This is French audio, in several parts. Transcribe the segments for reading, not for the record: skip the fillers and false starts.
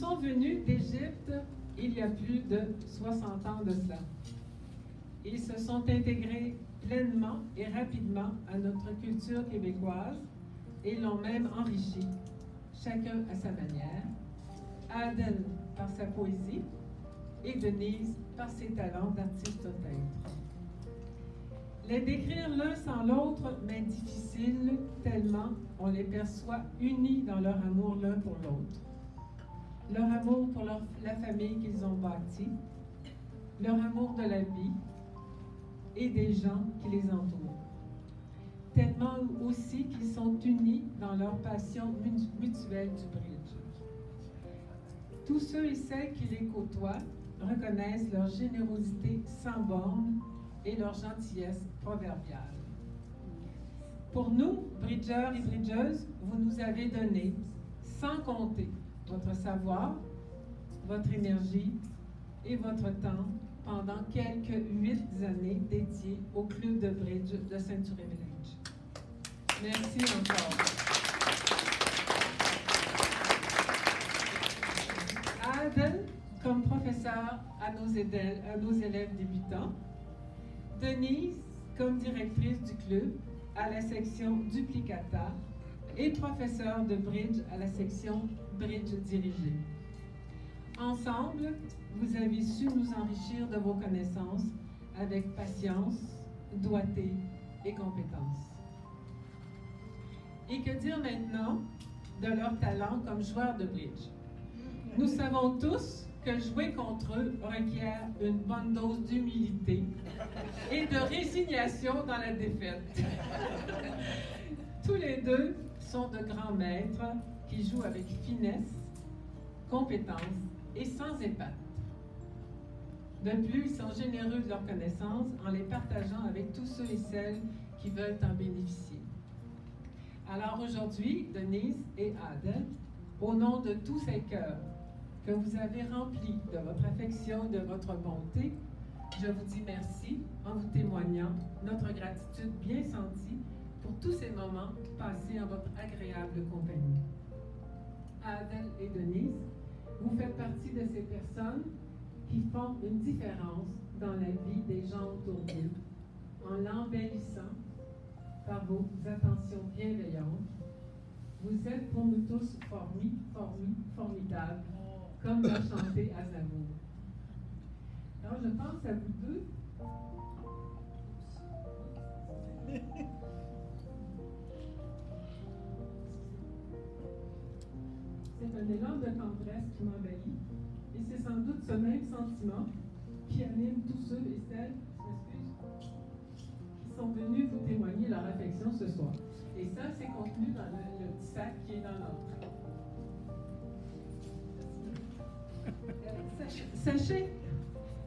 sont venus d'Égypte il y a plus de 60 ans de cela. Ils se sont intégrés pleinement et rapidement à notre culture québécoise et l'ont même enrichi, chacun à sa manière. Aden par sa poésie et Denise par ses talents d'artiste peintre. Les décrire l'un sans l'autre m'est difficile tellement on les perçoit unis dans leur amour l'un pour l'autre. Leur amour pour la famille qu'ils ont bâtie, leur amour de la vie et des gens qui les entourent. Tellement aussi qu'ils sont unis dans leur passion mutuelle du bridge. Tous ceux et celles qui les côtoient reconnaissent leur générosité sans borne et leur gentillesse proverbiale. Pour nous, bridgeurs et bridgeuses, vous nous avez donné, sans compter, votre savoir, votre énergie et votre temps pendant quelques 8 années dédiées au club de bridge de Century Village. Merci encore. Aden, comme professeur à nos élèves débutants. Denise, comme directrice du club à la section Duplicata et professeure de bridge à la section Bridge dirigée. Ensemble, vous avez su nous enrichir de vos connaissances avec patience, doigté et compétence. Et que dire maintenant de leur talent comme joueurs de bridge? Nous savons tous que jouer contre eux requiert une bonne dose d'humilité et de résignation dans la défaite. Tous les deux sont de grands maîtres qui jouent avec finesse, compétence et sans épatte. De plus, ils sont généreux de leurs connaissances en les partageant avec tous ceux et celles qui veulent en bénéficier. Alors aujourd'hui, Denise et Aden, au nom de tous ces cœurs que vous avez remplis de votre affection et de votre bonté, je vous dis merci en vous témoignant notre gratitude bien sentie pour tous ces moments passés en votre agréable compagnie. Aden et Denise, vous faites partie de ces personnes qui font une différence dans la vie des gens autour d'eux, en l'embellissant par vos attentions bienveillantes. Vous êtes pour nous tous formidables, comme l'a chanté Aznavour. Alors, je pense à vous deux. C'est un élan de tendresse qui m'envahit, et c'est sans doute ce même sentiment qui anime tous ceux et celles, qui sont venus vous témoigner leur affection ce soir. Et ça, c'est contenu dans le petit sac qui est dans l'autre. Sachez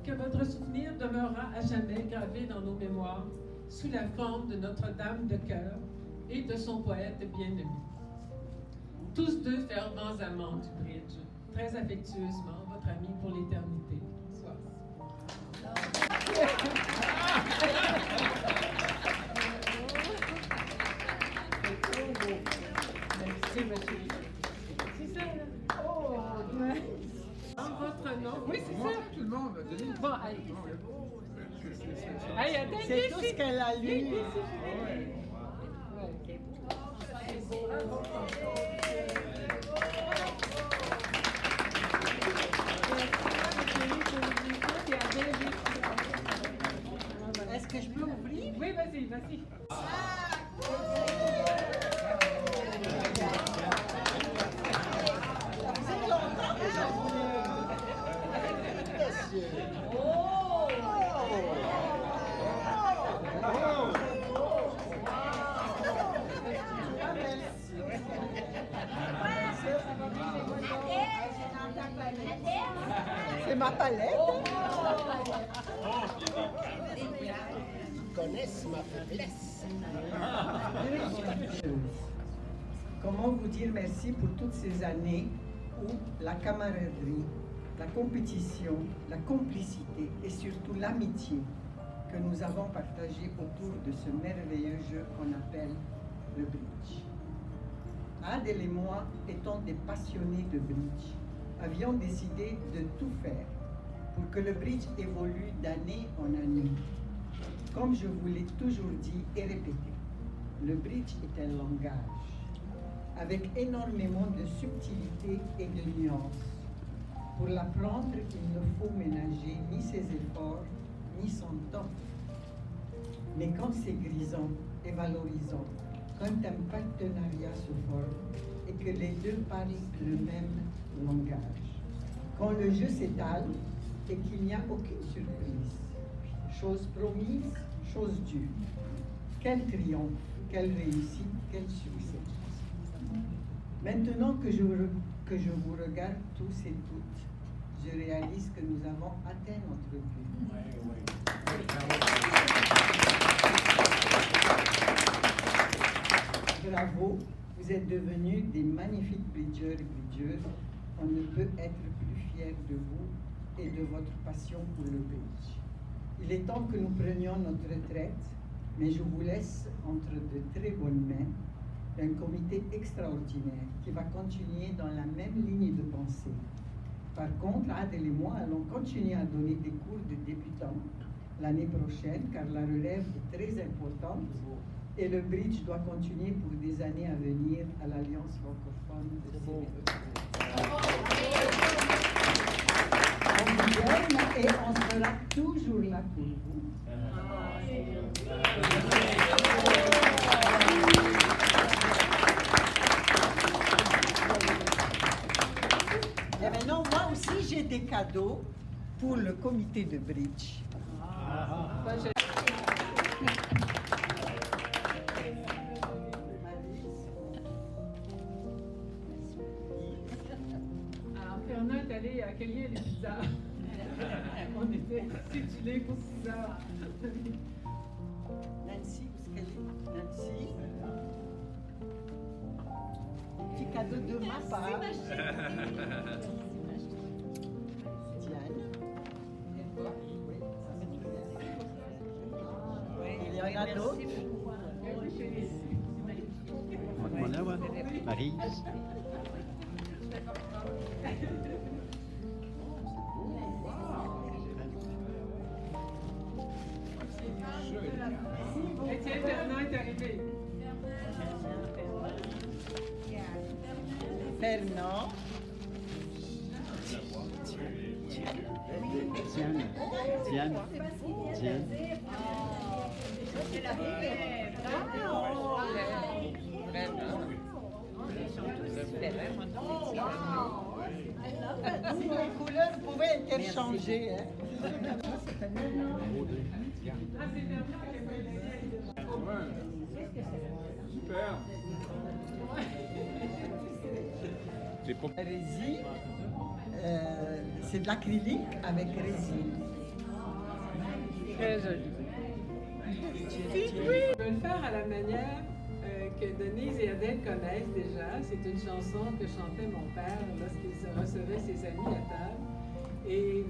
que votre souvenir demeurera à jamais gravé dans nos mémoires sous la forme de Notre-Dame de cœur et de son poète bien-aimé. Tous deux fervents amants du bridge, très affectueusement, votre ami pour l'éternité. Bonsoir. Merci, monsieur. C'est ça, là? Oh, en votre nom. Oui, c'est ça. Tout le monde. Bon, allez. Allez, attendez. C'est tout ce qu'elle a lu. Est-ce que je peux ouvrir? Oui, vas-y, vas-y. C'est ma palette. Ils connaissent ma faiblesse. Comment vous dire merci pour toutes ces années où la camaraderie, la compétition, la complicité et surtout l'amitié que nous avons partagée autour de ce merveilleux jeu qu'on appelle le bridge. Adèle et moi étant des passionnés de bridge, avions décidé de tout faire pour que le bridge évolue d'année en année. Comme je vous l'ai toujours dit et répété, le bridge est un langage avec énormément de subtilité et de nuances. Pour l'apprendre, il ne faut ménager ni ses efforts, ni son temps. Mais quand c'est grisant et valorisant, quand un partenariat se forme et que les deux parlent le même langage, quand le jeu s'étale et qu'il n'y a aucune surprise, chose promise, chose due. Quel triomphe, quelle réussite, quel succès. Maintenant que je vous regarde tous et toutes, je réalise que nous avons atteint notre but. Bravo, vous êtes devenus des magnifiques bridgeurs et bridgeuses. On ne peut être plus fier de vous et de votre passion pour le bridge. Il est temps que nous prenions notre retraite, mais je vous laisse entre de très bonnes mains un comité extraordinaire qui va continuer dans la même ligne de pensée. Par contre, Adèle et moi allons continuer à donner des cours de débutants l'année prochaine, car la relève est très importante et le bridge doit continuer pour des années à venir à l'Alliance francophone de Sénégal. On vous aime et on sera toujours là pour vous. Et maintenant, moi aussi, j'ai des cadeaux pour le comité de bridge. Alors, Fernand est allé accueillir les pizzas. On était situés pour 6 heures. Nancy, où est-ce qu'elle est? Nancy. Petit cadeau de ma part. Diane. Il y en a d'autres. Marie. Étienne Fernand est arrivé. Fernand. Diane. Si les couleurs pouvaient interchanger. Hein. Ah, c'est Fernand qui a fait Super. Résine, c'est de l'acrylique avec résine. Très joli. Je vais le faire à la manière que Denise et Adèle connaissent déjà. C'est une chanson que chantait mon père lorsqu'il se recevait ses amis à table. Et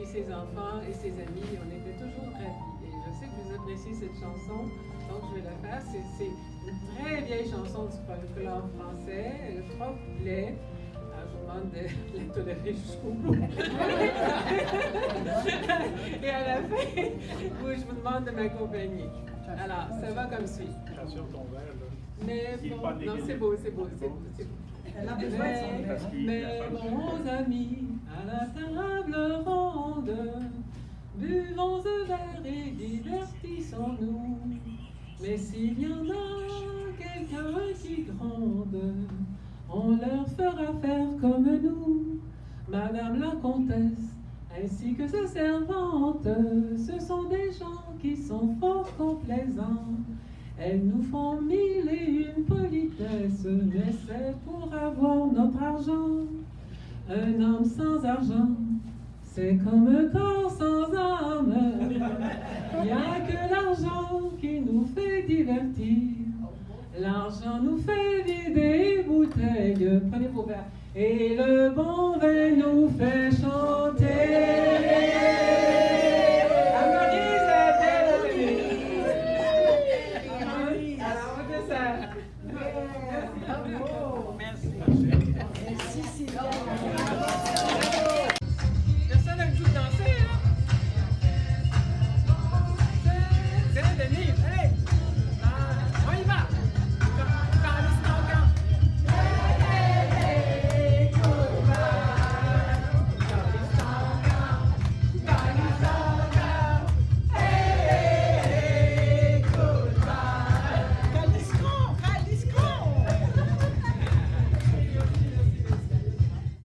ses enfants et ses amis, on était toujours ravis. Et je sais que vous appréciez cette chanson, donc je vais la faire. C'est une très vieille chanson du folklore français, 3 couplets. Alors, je vous demande de la tolérer jusqu'au bout. Et à la fin, je vous demande de m'accompagner. Alors, ça va comme suit. Attention ton verre, là. Mais Il est bon, pas non, dégueulé. c'est beau, c'est beau, c'est beau, c'est beau. Elle a besoin de son verre. Mais bons amis, à la table ronde, buvons un verre et divertissons-nous. Mais s'il y en a quelqu'un qui gronde, on leur fera faire comme nous. Madame la comtesse, ainsi que sa servante, ce sont des gens qui sont fort complaisants. Elles nous font 1001 politesses, mais c'est pour avoir notre argent. Un homme sans argent, c'est comme un corps sans âme. Il n'y a que l'argent qui nous fait divertir. L'argent nous fait vider les bouteilles. Prenez vos verres. Et le bon vin nous fait chanter.